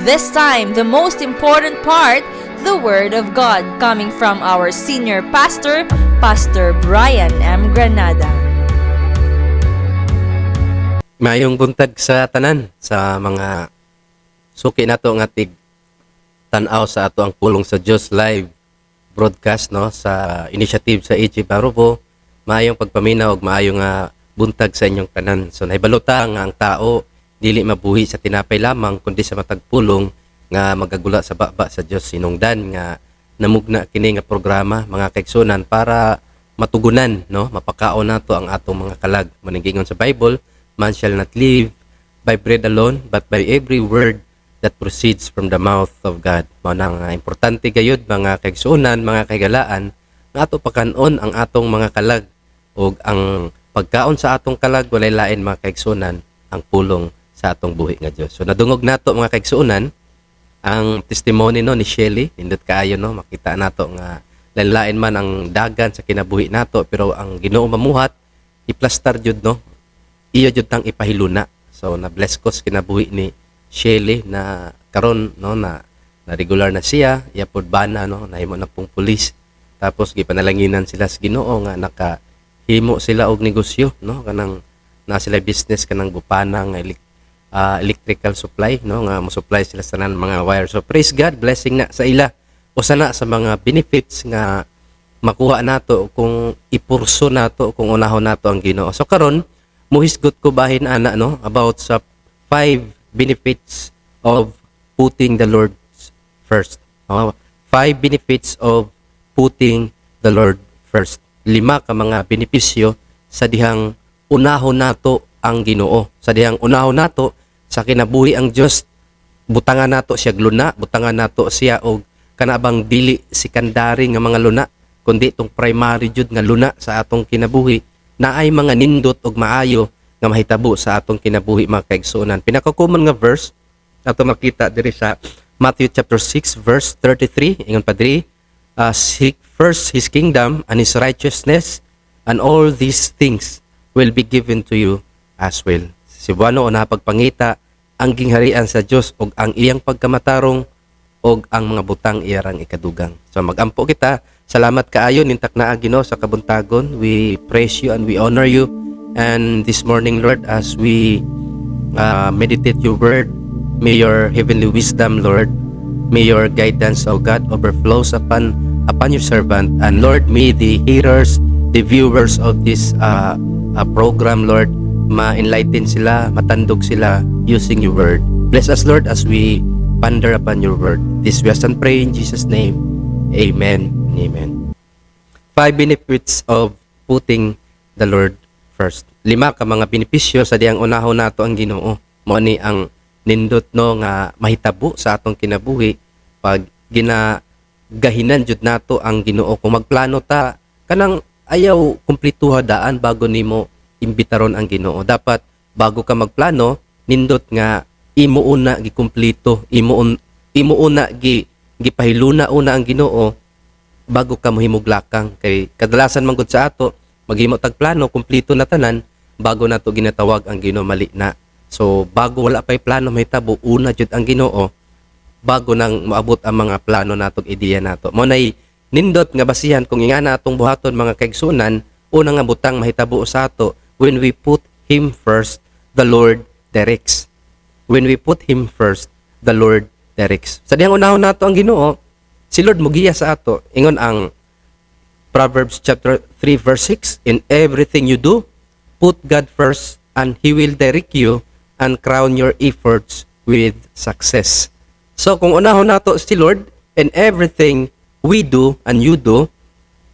This time, the most important part, the Word of God, coming from our senior pastor, Pastor Brian M. Granada. Mayong buntag sa tanan, sa mga suki nato nga tig tan-aw sa ato ang pulong sa Diyos live broadcast no sa initiative sa AG Barubo. Maayong pagpaminaw ug maayong buntag sa inyong tanan. So nahibaluta nga ang tao dili mabuhi sa tinapay lamang kundi sa matag pulong nga magagula sa baba sa Dios. Sinungdan nga namugna kini nga programa mga kaigsunan para matugunan no mapakaon nato ang atong mga kalag. Maningingon sa Bible, man shall not live by bread alone but by every word that proceeds from the mouth of God. Mao nang importante gayud mga kaigsunan, mga kaigalaan nga ato pakanon ang atong mga kalag ug ang pagkaon sa atong kalag walay lain mga kaigsunan ang pulong sa atong buhi nga Dios. So nadungog nato mga kaigsunan ang testimony no ni Shelly, nindot kaayo no makita nato nga lain man ang dagan sa kinabuhi nato pero ang Ginoo mamuhat iplastar jud no. Iyo jud tang ipahiluna. So na bless ko sa kinabuhi ni Shelly na karon no na regular na siya, iya pod bana no nahimo na pong pulis. Tapos gipanalanginan sila sa Ginoo nga nakahimo sila og negosyo no kanang na sila business kanang bupana nga electrical supply no nga mo supply sila sa tanan mga wire. So praise God, blessing na sa ila. Usa na sa mga benefits nga makuha nato kung ipurso nato kung unahon nato ang Ginoo. So karon muhisgot ko bahin ana no about sa 5 benefits of putting the Lord first. 5 benefits of putting the Lord first. 5 ka mga benepisyo sa dihang unahon nato ang Ginoo. Sa dihang unahon nato sa kinabuhi ang Dios, butangan nato siya luna, butangan nato siya og kanabang dili secondary nga mga luna, kundi itong primary jud nga luna sa atong kinabuhi na ay mga nindot og maayo nga mahitabo sa atong kinabuhi mga kaigsunan. Pinaka-common nga verse ato makita diri sa Matthew chapter 6 verse 33. Ingon pa diri, seek first His kingdom and His righteousness, and all these things will be given to you as well. Si Buano o napagpangita ang gingharian sa Dios og ang iyang pagkamatarong og ang mga butang iyarang ikadugang. So magampo kita. Salamat kaayo nintak naa Ginoo sa kabuntagon. We praise you and we honor you. And this morning, Lord, as we meditate your word, may your heavenly wisdom, Lord, may your guidance, O God, overflows upon your servant. And Lord, may the hearers, the viewers of this program, Lord, ma-enlighten sila, matandog sila using your word. Bless us, Lord, as we ponder upon your word. This we ask and pray in Jesus' name. Amen and amen. 5 benefits of putting the Lord first. 5 ka mga benepisyo sa diyang unahon nato ang Ginoo. Mao ni ang nindot no nga mahitabo sa atong kinabuhi pag ginagahinan jud nato ang Ginoo. Kung magplano ta kanang ayaw kumplituha daan bago nimo imbitaron ang Ginoo. Dapat bago ka magplano nindot nga imo una gikumplito, imo una gipahiluna una ang Ginoo bago ka mohimog lakang. Kay kadalasan man gud sa ato maghimo tag plano kumplito na tanan bago nato ginatawag ang Ginoo mali na. So bago wala pay plano mahitabo una jud ang Ginoo bago nang maabot ang mga plano nato ideya nato. Mo nay nindot nga basihan kung ingana atong buhaton mga kaigsunan, una nga butang mahitabo sa ato when we put Him first, the Lord directs. When we put Him first, the Lord directs. Sa dihang unahon nato ang Ginoo, si Lord mogiya sa ato. Ingon ang Proverbs chapter 3 verse 6, in everything you do, put God first and He will direct you and crown your efforts with success. So kung unahon nato si Lord, in everything we do and you do,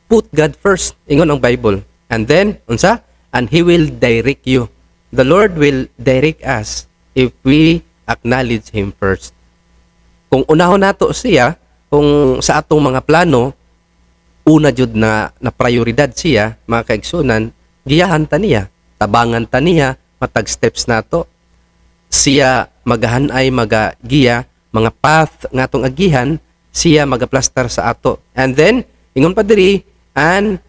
put God first. Ingon ang Bible. And then, unsa? And He will direct you. The Lord will direct us if we acknowledge Him first. Kung unahon nato siya, kung sa atong mga plano, una jud na prioridad siya, mga kaigsunan, giyahan ta niya, tabangan ta niya, matag steps nato. Siya magahanay, magagiya, mga path nga atong agihan, siya magaplastar sa ato. And then, ingon pa diri, and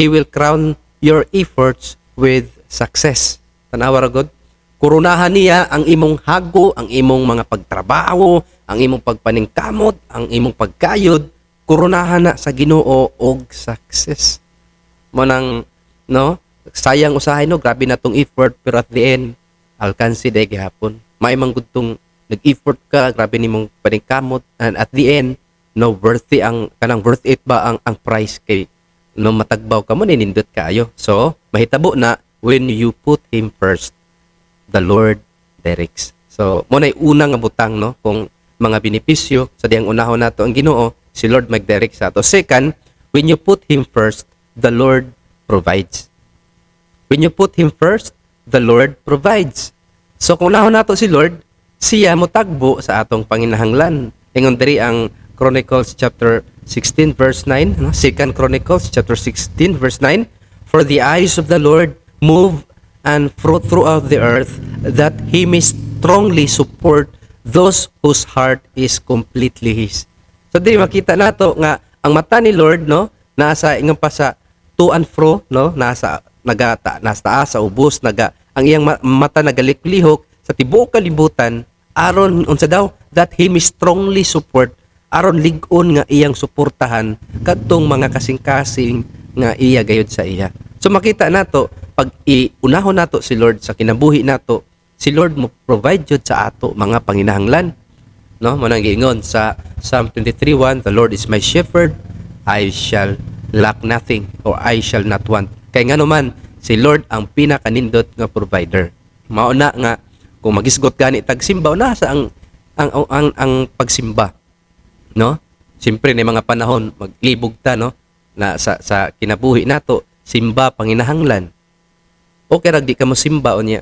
He will crown your efforts with success. Tanawa ra gud. Kurunahan niya ang imong hago, ang imong mga pagtrabaho, ang imong pagpaningkamot, ang imong pagkayod, kurunahan na sa Ginoo og success. Mo nang no, sayang usahay no, grabe na tong effort pero at the end alkansi day gihapon. May manggudtong nag-effort ka, grabe nimong paningkamot and at the end no worthy ang kanang worth it ba ang price kay no matagbaw ka mo ninindot kaayo. So mahitabo na when you put him first, the Lord directs. So, mo na'y unang nga butang, no? Kung mga benepisyo, sa diyang unahon nato ang Ginoo, si Lord mag-direct sa ato. Second, when you put Him first, the Lord provides. When you put Him first, the Lord provides. So, kung unahon nato si Lord, siya mo tagbo sa atong panginahanglan. Ingon diri ang Chronicles chapter 16 verse 9, no? Second Chronicles chapter 16 verse 9, for the eyes of the Lord move and throughout the earth, that He may strongly support those whose heart is completely His. So di makita nato nga ang mata ni Lord, no, nasa ingon pa sa to and fro, no, nasa taas sa ubos, ang iyang mata nagaliklihok sa tibuok kalibutan aron unsa daw, that He may strongly support, aron lig-on nga iyang suportahan kadtong mga kasing-kasing nga iya gayud sa iya. So makita nato pag iunahon nato si Lord sa kinabuhi nato, si Lord mo provide jud sa ato mga panginahanglan. No, mo nang giingon sa Psalm 23:1, the Lord is my shepherd, I shall lack nothing, or I shall not want. Kay ngano man si Lord ang pinakanindot nga provider. Mao na nga kung magisgot gani tag simba na sa ang pagsimba. No? Siyempre ni mga panahon maglibog ta, no, na sa kinabuhi nato, simba panginahanglan. Okay ra di ka mo simba o niya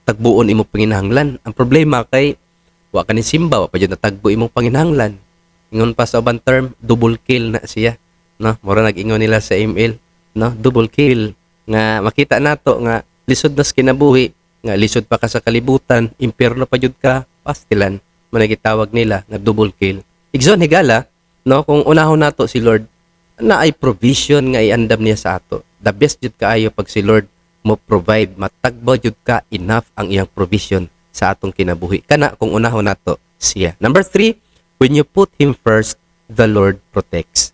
tagbuon imo panginahanglan. Ang problema kay wa ka ni simba, wa pa jud natagbo imong panginahanglan. Ingon pa sa ubang term, double kill na siya, no? Mura nag-ingon nila sa email, no? Double kill nga makita nato nga lisod na sa kinabuhi, nga lisod pa ka sa kalibutan, impierno pa jud ka, pastilan. Managitawag nila nga double kill. Igsoon higala, no, kung unahon nato si Lord, na ay provision nga iandam niya sa ato. The best jud kaayo pag si Lord mo provide, matagbaw jud ka enough ang iyang provision sa atong kinabuhi. Kana kung unahon nato siya. Number 3, when you put Him first, the Lord protects.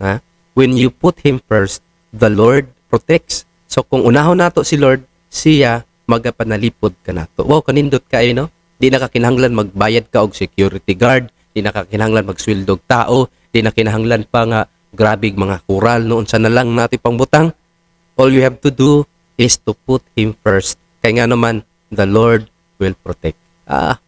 Ha? When you put Him first, the Lord protects. So kung unahon nato si Lord, siya magapanalipod ka nato. Wow, kanindot kayo, no? Di na ka kinahanglan magbayad ka og security guard, di na ka kinahanglan magsweldo og tao, di na kinahanglan pa nga grabig mga kural noon sa nalang natin pangbutang. All you have to do is to put Him first. Kaya nga naman, the Lord will protect.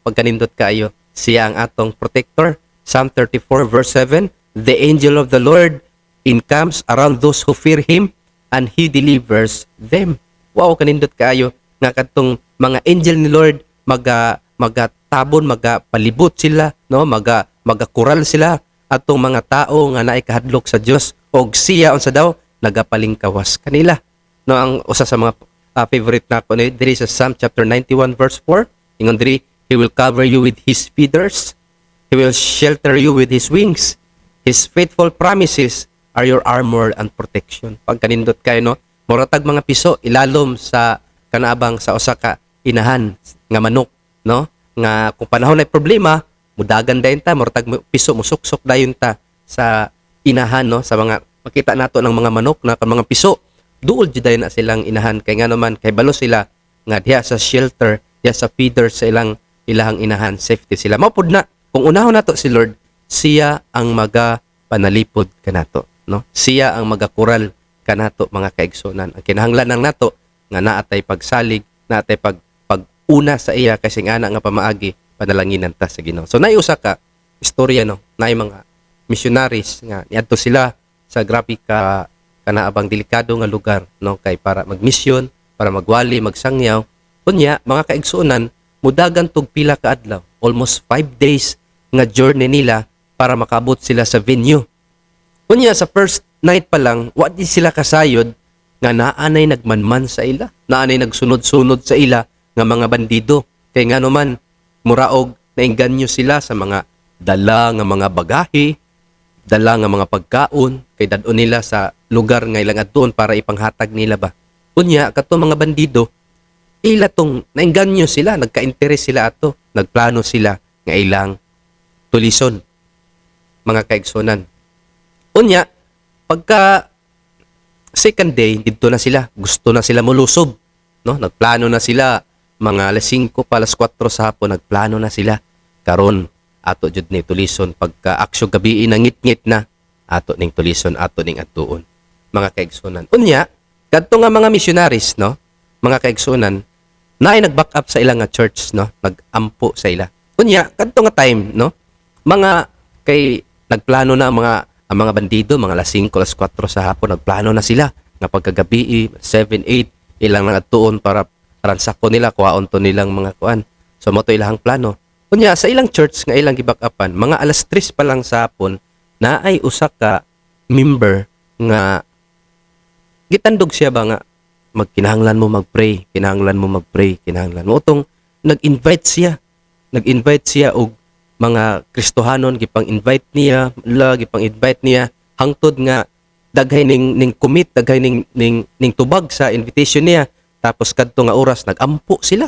Pagkanindot kayo, siya ang atong protector. Psalm 34 verse 7, the angel of the Lord encamps around those who fear Him, and He delivers them. Wow, kanindot kayo, nga katong mga angel ni Lord, magatabon, magapalibot sila, no? Magakural sila, atong mga tao nga naay kahadlok sa Dios, og siya unsa daw nagapalingkawas kanila. No, ang usa sa mga favorite nako ni diri sa Psalm chapter 91 verse 4, ingon diri, He will cover you with His feathers, He will shelter you with His wings, His faithful promises are your armor and protection. Pagkanindot kayo, no, moratag mga piso ilalom sa kanaabang sa usa ka inahan nga manok, no, nga kung panahon ay problema, mudagan dayon ta, moratag piso musuksok dayon ta sa inahan, no, sa mga makita nato ng mga manok na mga piso, duol jud na silang inahan. Kay nga naman kay balo sila nga diha sa shelter, diha sa feeder sa ilahang inahan, safety sila. Mao pud na kung unahon nato si Lord, siya ang panalipod kanato, no? Siya ang magakural kanato mga kaigsunan. Ang kinahanglan nang nato nga naatay pagsalig, naatay pag-una sa iya kasi nga nga pamaagi panalanginan ta sa Ginoo. So naay usa ka istorya, no, naay mga missionaries nga niadto sila sa grabe ka kanaabang delikado nga lugar, no, kay para magmisyon, para magwali, magsangyaw. Kunya mga kaigsuonan, mudagan tog pila ka adlaw, almost 5 days nga journey nila para makabot sila sa venue. Kunya sa first night pa lang, wa di sila kasayod nga naanay nagmanman sa ila, naanay nagsunod-sunod sa ila nga mga bandido. Kay nga naman muraog nainganyo sila sa mga dala nga mga bagahe, dala nga mga pagkaon, kay dadon nila sa lugar nga ilang adton para ipanghatag nila ba. Unya, kato mga bandido, ila tong nainganyo sila, nagka-interes sila ato, nagplano sila nga ilang tulison, mga kaigsunan. Unya, pagka second day, dito na sila, gusto na sila mulusob, no? Nagplano na sila, mga alas 5 pa, alas 4 sa hapon, nagplano na sila. Karon ato jud ni tulison, pagka aksyo gabi na ngit-ngit na, ato ning tulison, ato ning atuon, mga kaigsunan. Unya, kadto nga mga missionaries, no? Mga kaigsunan, na ay nag-back up sa ilang nga church, no? Nag-ampo sa ila. Unya, kadto nga time, no? Mga kay nagplano na ang mga bandido, mga alas 5, alas 4 sa hapon, nagplano na sila nga pagkagabi 7, 8 ilang nga atuon para ransako nila, kuhaon to nilang mga kuan. So mo to ilang plano. Unya sa ilang church nga ilang gi-back upan, mga alas 3 pa lang sa hapon na ay usa ka member nga gitandog siya ba nga kinahanglan mo mag-pray, kinahanglan mo mag-pray, kinahanglan mo. Utong nag-invite siya og mga Kristohanon, gipang-invite niya, gipang-invite niya, hangtod nga daghay ning commit, daghay ning tubag sa invitation niya. Tapos kadto nga oras, nag-ampo sila.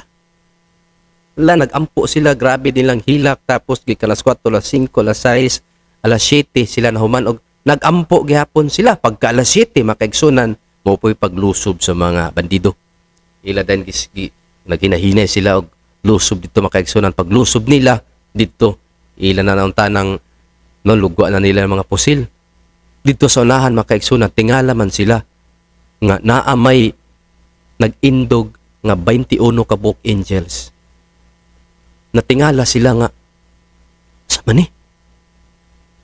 Nag-ampo sila, grabe nilang hilak. Tapos gikan alas 4, alas 5, alas 6, alas 7 sila nahuman og nag-ampo gihapon sila. Pagka alas 7, makaigsunan, mo po'y paglusob sa mga bandido. Ila din naghinahinay sila og lusob dito makaigsunan. Paglusob nila dito, ila na naunta ng lugwa na nila mga pusil. Dito sa unahan makaigsunan, tingala man sila nga naamay nag-indog nga 21 ka book angels. Natingala sila nga, sa man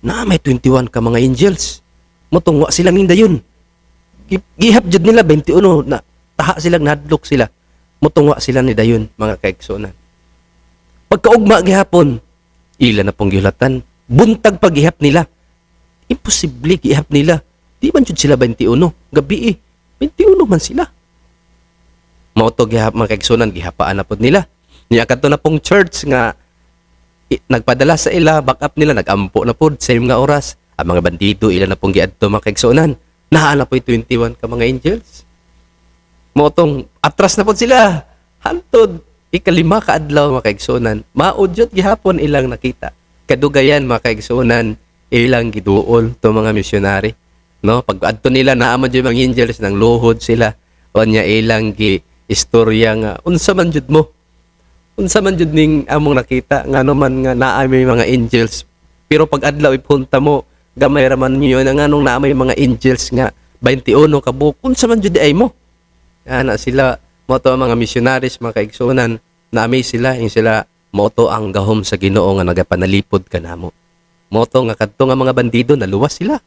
naamay 21 ka mga angels. Motungwa silang hindayon. Gihap jud nila 21 na taha silang nadlok sila. Motungwa sila ni dayon, mga kaigsunan. Pagkaugma gihapon, ila na pong gihulatan, buntag paghihap nila. Imposible gihap nila. Di man jud sila 21, gabi 21 man sila. Mauto gihap mga kaigsunan, gihapaan na pod nila. Niya kadto na pong church nga nagpadala sa ila, back up nila, nagampo na pod same nga oras. Ang mga bandido ila na pong giadto mga kaigsunan. Nahala po 21 ka mga angels. Motong atras na po sila. Hantod ikalima ka adlaw mga kaigsunan. Maudyot gihapon ilang nakita. Kadugayan mga kaigsunan, ilang giduol to mga missionary. No, pag adto nila naama jud mga angels nang luhod sila. Onya ilang gi istorya nga unsa man jud mo. Unsa man jud ning among nakita ngano man nga naa may mga angels. Pero pag adlaw ipunta mo gamay raman niyo na nganong naamay mga angels nga 21 ka buok unsa man jud ay mo. Ana sila mo to mga missionaries mga kaigsunan, naamay sila yung sila moto ang gahom sa Ginoo nga nagapanalipod kanamo. Moto nga kadto nga mga bandido naluwas sila.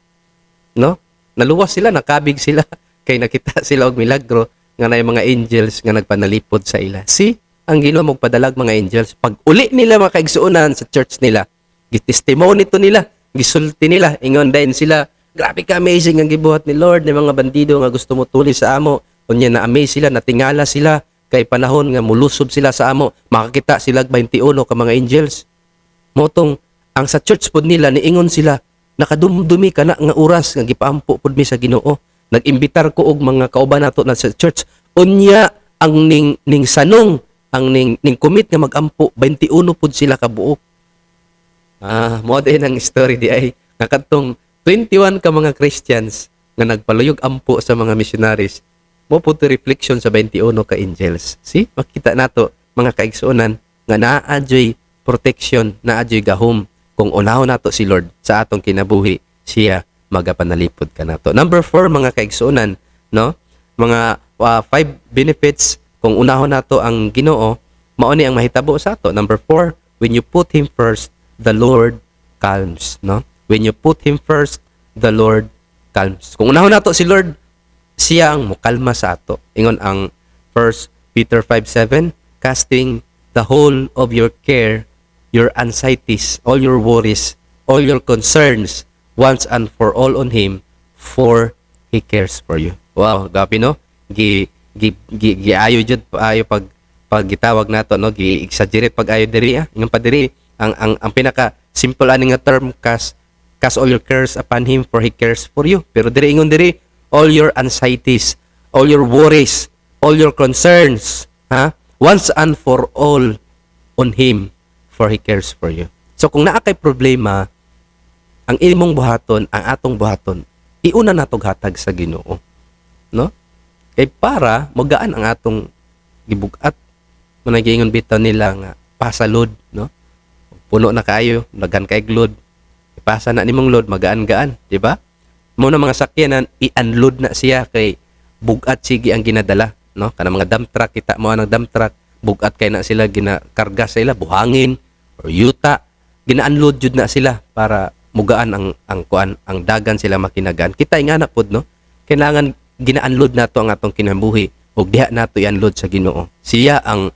No? Naluwas sila, nakabig sila kay nakita sila og milagro nga nay mga angels nga nagpanalipod sa ila. See, ang Ginoo magpadalag mga angels pag uli nila mga kaigsunan sa church nila, gitestimony to nila, gisulti nila, ingon din sila, grabe ka amazing ang gibuhat ni Lord ng mga bandido nga gusto mo tuli sa amo. Unya na amaze sila, natingala sila kay panahon nga mulusob sila sa amo, makakita sila 21 ka mga angels. Motong ang sa church pod nila niingon sila, nakadumdumi ka na nga oras nga gipaampo pod mi sa Ginoo. Nag-imbitar ko og mga kauban nato na sa church. Unya ang ning sanong, ang ning commit nga magampo 21 pod sila ka buok. Mo din ang story di ay nakadtong 21 ka mga Christians nga nagpaluyog ampo sa mga missionaries. Mo po to reflection sa 21 ka angels. See? Makita nato mga kaigsunan nga naa-adyoy protection, naa-adyoy gahom kung unahon nato si Lord sa atong kinabuhi, siya magapanalipod ka nato. Number 4 mga kaigsunan, no? Mga 5 benefits kung unahon nato ang Ginoo, mao ni ang mahitabo sa ato. Number 4, when you put him first, the Lord calms, no? When you put him first, the Lord calms. Kung unahon nato si Lord, siya ang mukalma sa ato. Ingon ang 1 Peter 5:7, casting the whole of your care, your anxieties, all your worries, all your concerns, once and for all on Him, for He cares for you. Wow, gabi no? Ayo jud ayo pag gitawag nato no, gi-exaggerate pag ayo diri Ingon pa diri ang pinaka simple ani nga term, cast all your cares upon Him, for He cares for you. Pero diri ingon diri all your anxieties, all your worries, all your concerns, Ha? Once and for all on Him, for He cares for you. So kung naa kay problema, ang imong buhaton, ang atong buhaton, iuna natog hatag sa Ginoo. No? Kay para magaan ang atong gibugat. Managingon bitaw nila nga pasalod, no? Puno na kayo, daghan kay load. Ipasa na nimong load, magaan-gaan, di ba? Mo na mga sakyanan, i-unload na siya kay bugat sige ang ginadala, no? Kana mga dump truck, kita mo ang dump truck, bugat kay na sila ginakarga sa ila, buhangin or yuta, gina-unload jud na sila para mugaan ang dagan sila makinagan. Kita nga na pod, no? Kailangan gina-unload nato ang atong kinabuhi ug diha nato i-unload sa Ginoo. Siya ang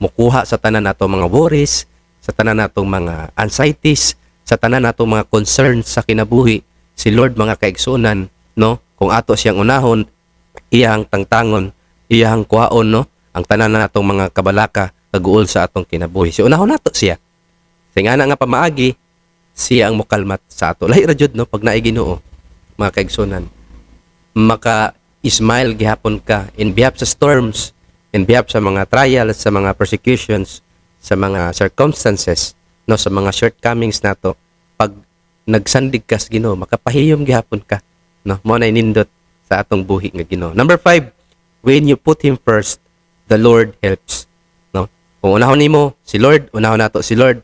mukuha sa tanan nato mga worries, sa tanan natong mga anxieties, sa tanan natong mga concerns sa kinabuhi. Si Lord mga kaigsunan, no? Kung ato siyang unahon, iyang tangtangon, iyang kuhaon, no? Ang tanan natong mga kabalaka kaguol sa atong kinabuhi. Si unahon nato siya. Singana nga pamaagi, siya ang mukalmat sa ato. Lahi ra jud, no? Pag naay Ginoo, mga kaigsunan, maka-smile gihapon ka in behalf sa storms, in behalf sa mga trials, sa mga persecutions, sa mga circumstances, no, sa mga shortcomings nato. Pag nagsandig ka sa Ginoo, makapahiyom gihapon ka, no. Mao na nindot sa atong buhi nga Ginoo. Number 5, when you put Him first, the Lord helps, no. Kung unahon nimo si Lord, unahon nato si Lord,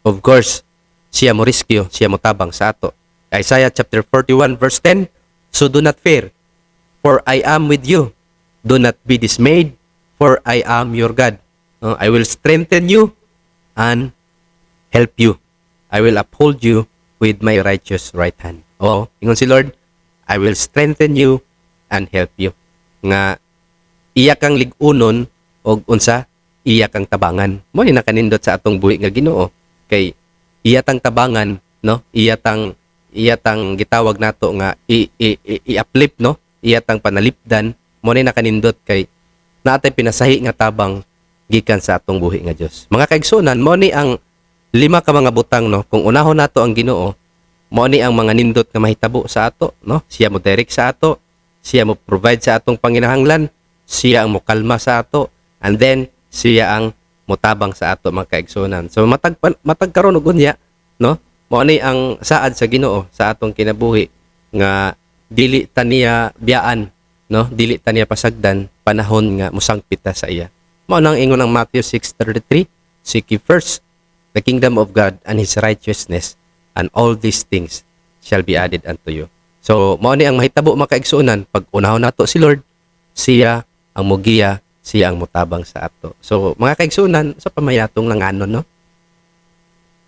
of course, siya mo rescue, siya mo tabang sa ato. Isaiah chapter 41 verse 10, so do not fear, for I am with you. Do not be dismayed, for I am your God. I will strengthen you and help you. I will uphold you with my righteous right hand. Ingon si Lord, I will strengthen you and help you. Nga iya kang lig-unon og unsa, iya kang tabangan. Mo ni nakanindot sa atong buhi nga Ginoo. Kay iya tang tabangan, no? Iya tang gitawag nato nga i-uplift, no? Iya tang panalipdan. Mo ni nakanindot kay natay pinasahi nga tabang gikan sa atong buhi nga Dios. Mga kaigsunan, mo ni ang 5 ka mga butang, no? Kung unahon nato ang Ginoo, mo ni ang mga nindot nga mahitabo sa ato, no? Siya mo direct sa ato, siya mo provide sa atong panginahanglan, siya ang mokalma sa ato, and then siya ang motabang sa ato, mga kaigsunan. So matag karon og unya, no? Mo ni ang saad sa Ginoo sa atong kinabuhi nga dili ta niya biyaan, no? Dili ta niya pasagdan panahon nga musangpit ta sa iya. Mao nang ingon ng Matthew 6:33, seek ye first the kingdom of God and His righteousness, and all these things shall be added unto you. So mao ni ang mahitabo, mga kaigsunan, pag unahon nato si Lord, siya ang mugiya, siya ang mutabang sa ato. So mga kaigsunan, sa pamayatong langanon, no?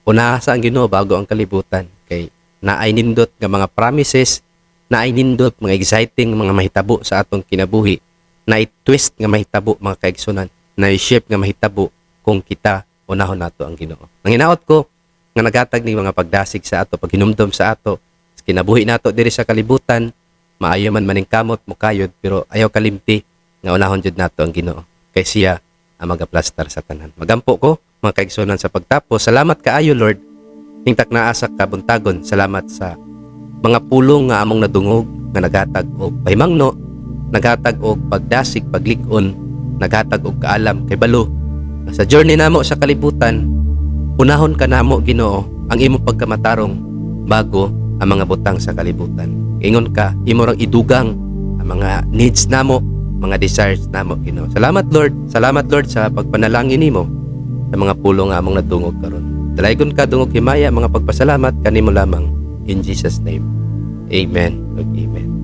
Una sa ang Ginoo bago ang kalibutan, kay naay nindot nga mga promises, naay nindot mga exciting mga mahitabo sa atong kinabuhi, naay twist nga mahitabo, mga kaigsunan, naay shape nga mahitabo kung kita unahon nato ang Ginoo. Nanginaot ko nga nagatag ni mga pagdasig sa ato, paghinumdom sa ato, kinabuhi nato diri sa kalibutan, maayo man maning kamot mukayod, pero ayaw kalimti nga unahon jud nato ang Ginoo, kay siya ang magaplastar sa tanan. Magampo ko, mga kaigsunan, sa pagtapos. Salamat kaayo, Lord, hingtak naa sa kabuntagon. Salamat sa mga pulong nga among nadungog nga nagatag og pahimangno, nagatag og pagdasig, paglig-on, nagatag og kaalam kay balo. Sa journey namo sa kalibutan, unahon ka namo, Ginoo, ang imo pagkamatarong bago ang mga butang sa kalibutan. Ingon ka, imo rang idugang ang mga needs namo, mga desires namo, Ginoo. Salamat, Lord. Salamat, Lord, sa pagpanalangin nimo sa mga pulong nga among nadungog karon. Dalaygon ka dungog himaya, mga pagpasalamat kanimo lamang, in Jesus name. Amen. Amen.